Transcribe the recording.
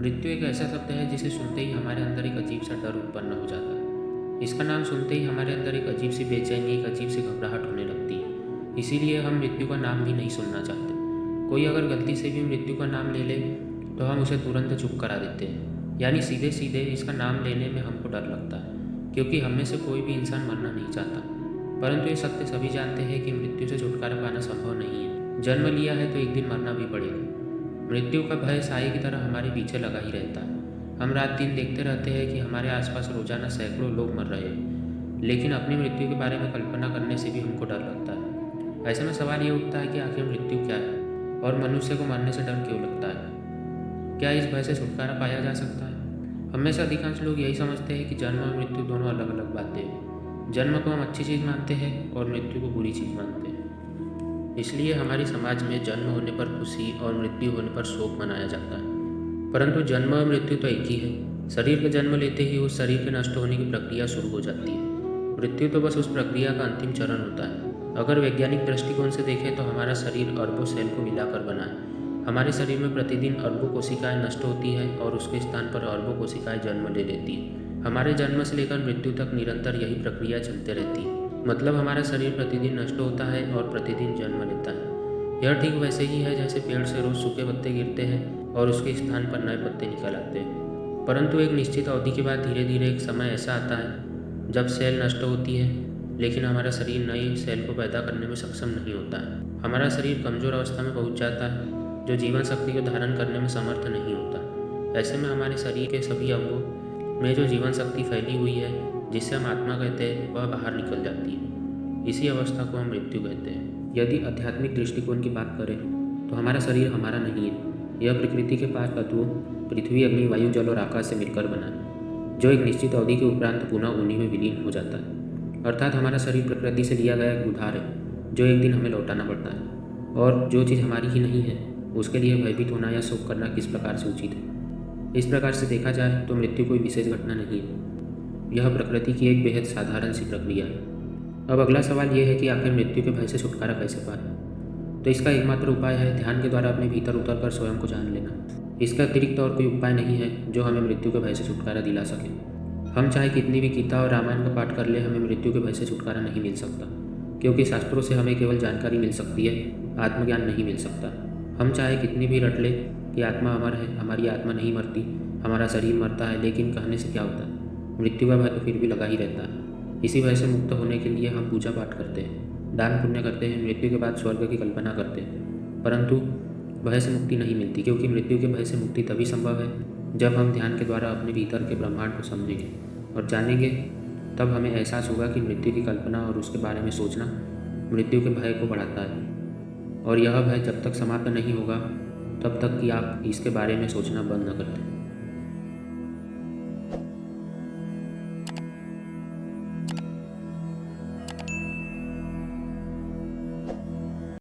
मृत्यु एक ऐसा शब्द है जिसे सुनते ही हमारे अंदर एक अजीब सा डर उत्पन्न हो जाता है। इसका नाम सुनते ही हमारे अंदर एक अजीब सी बेचैनी, एक अजीब सी घबराहट होने लगती है। इसीलिए हम मृत्यु का नाम भी नहीं सुनना चाहते। कोई अगर गलती से भी मृत्यु का नाम ले ले तो हम उसे तुरंत चुप करा देते हैं, यानी सीधे सीधे इसका नाम लेने में हमको डर लगता है, क्योंकि हम में से कोई भी इंसान मरना नहीं चाहता। परंतु ये सत्य सभी जानते हैं कि मृत्यु से छुटकारा पाना संभव नहीं है। जन्म लिया है तो एक दिन मरना भी पड़ेगा। मृत्यु का भय साए की तरह हमारे पीछे लगा ही रहता है। हम रात दिन देखते रहते हैं कि हमारे आसपास रोजाना सैकड़ों लोग मर रहे हैं, लेकिन अपनी मृत्यु के बारे में कल्पना करने से भी हमको डर लगता है। ऐसे में सवाल ये उठता है कि आखिर मृत्यु क्या है और मनुष्य को मरने से डर क्यों लगता है? क्या इस भय से छुटकारा पाया जा सकता है? हम में से अधिकांश लोग यही समझते हैं कि जन्म और मृत्यु दोनों अलग अलग बातें हैं। जन्म को हम अच्छी चीज़ मानते हैं और मृत्यु को बुरी चीज़ मानते हैं। इसलिए हमारी समाज में जन्म होने पर खुशी और मृत्यु होने पर शोक मनाया जाता है। परंतु जन्म और मृत्यु तो एक ही है। शरीर के जन्म लेते ही उस शरीर के नष्ट होने की प्रक्रिया शुरू हो जाती है। मृत्यु तो बस उस प्रक्रिया का अंतिम चरण होता है। अगर वैज्ञानिक दृष्टिकोण से देखें तो हमारा शरीर अरबों सेल को मिलाकर बना है। हमारे शरीर में प्रतिदिन अरबों कोशिकाएं नष्ट होती हैं और उसके स्थान पर अरबों कोशिकाएं जन्म ले लेती हैं। हमारे जन्म से लेकर मृत्यु तक निरंतर यही प्रक्रिया चलते रहती है। मतलब हमारा शरीर प्रतिदिन नष्ट होता है और प्रतिदिन जन्म लेता है। यह ठीक वैसे ही है जैसे पेड़ से रोज सूखे पत्ते गिरते हैं और उसके स्थान पर नए पत्ते निकल आते हैं। परंतु एक निश्चित अवधि के बाद धीरे धीरे एक समय ऐसा आता है जब सेल नष्ट होती है, लेकिन हमारा शरीर नई सेल को पैदा करने में सक्षम नहीं होता है। हमारा शरीर कमज़ोर अवस्था में पहुंच जाता है, जो जीवन शक्ति को धारण करने में समर्थ नहीं होता। ऐसे में हमारे शरीर के सभी अंगों में जो जीवन शक्ति फैली हुई है, जिसे हम आत्मा कहते हैं, वह बाहर निकल जाती है। इसी अवस्था को हम मृत्यु कहते हैं। यदि आध्यात्मिक दृष्टिकोण की बात करें तो हमारा शरीर हमारा नहीं है। यह प्रकृति के 5 तत्वों पृथ्वी, अग्नि, वायु, जल और आकाश से मिलकर बना है, जो एक निश्चित अवधि के उपरांत पुनः उन्हीं में विलीन हो जाता है। अर्थात हमारा शरीर प्रकृति से लिया गया एक उधार है, जो एक दिन हमें लौटाना पड़ता है। और जो चीज़ हमारी ही नहीं है, उसके लिए भयभीत होना या शोक करना किस प्रकार से उचित है? इस प्रकार से देखा जाए तो मृत्यु कोई विशेष घटना नहीं है। यह प्रकृति की एक बेहद साधारण सी प्रक्रिया है। अब अगला सवाल यह है कि आखिर मृत्यु के भय से छुटकारा कैसे पाएं? तो इसका एकमात्र उपाय है ध्यान के द्वारा अपने भीतर उतरकर स्वयं को जान लेना। इसके अतिरिक्त और कोई उपाय नहीं है जो हमें मृत्यु के भय से छुटकारा दिला सके। हम चाहे कितनी भी गीता और रामायण का पाठ कर ले, हमें मृत्यु के भय से छुटकारा नहीं मिल सकता, क्योंकि शास्त्रों से हमें केवल जानकारी मिल सकती है, आत्मज्ञान नहीं मिल सकता। हम चाहे कितनी भी रट ले कि आत्मा अमर है, हमारी आत्मा नहीं मरती, हमारा शरीर मरता है, लेकिन कहने से क्या होता है? मृत्यु का भय तो फिर भी लगा ही रहता है। इसी भय से मुक्त होने के लिए हम पूजा पाठ करते हैं, दान पुण्य करते हैं, मृत्यु के बाद स्वर्ग की कल्पना करते हैं। परंतु भय से मुक्ति नहीं मिलती, क्योंकि मृत्यु के भय से मुक्ति तभी संभव है जब हम ध्यान के द्वारा अपने भीतर के ब्रह्मांड को समझेंगे और जानेंगे। तब हमें एहसास होगा कि मृत्यु की कल्पना और उसके बारे में सोचना मृत्यु के भय को बढ़ाता है, और यह भय जब तक समाप्त नहीं होगा तब तक कि आप इसके बारे में सोचना बंद न कर दें।